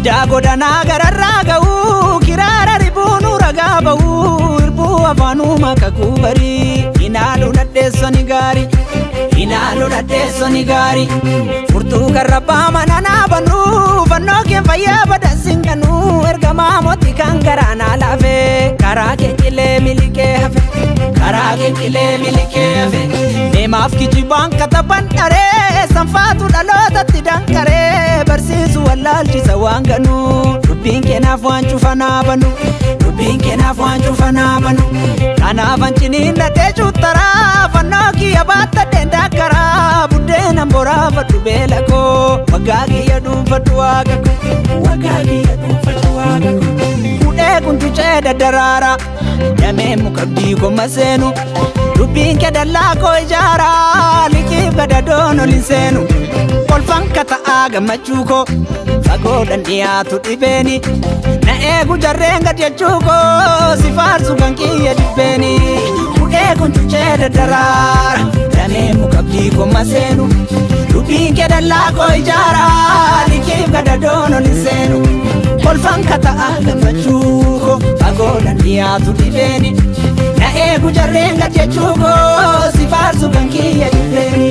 Ida godana gararraa ga'u kiraara ribuunu ragaa ba'u irbuu afaanuma kakubari inaalu nadheessoni gaari inaalu nadheessoni gaari furtuu karrabbaa mananaa bannu fannoo keen fayyaa badansin qannu ergamaa mootii kan garaanaa laafe karaa keekilee milikee hafe karaa keekilee milikee hafe neemaaf kijibaan kataban dharee sanfaatu dhalootatti dankaree barsiisu wallaalchisa waan ganu dubbiin keenaaf waan cufanaa banu dubbiin keenaaf waan cufanaa banu kanaaf anciniin dhadhee cuuttaraa fannoo kiyya baattadheen daakkaraa buddeenan boraafadhu beela koo waggaa kiyya dhuunfadhu waaqa koo waggaa kiyya dhuunfadhu waaqa koo fuudhee kuntucee daddaraara damee mukabdii koma seenu dubbiin kee dallaa koo ijaaraa liqiif gadadoon olin seenu kolfan kata'aa gammachuu koo fagoodhan dhiyaatu dhibeeni na eegu jarreen gad jechuu koo si faarsu kan kiyya dhibbeeni fuudhee kuntucee daddaraara damee mukabdii koma seenu dubbiin kee dallaa koo ijaaraa liqiif gadadoon olin seenu kolfan kata'aa gammachuu koo fagoodhan dhiyaatu dhibeeni na eegu jarreen gad jechuu koo si faarsu kan kiyya dhibbeeni.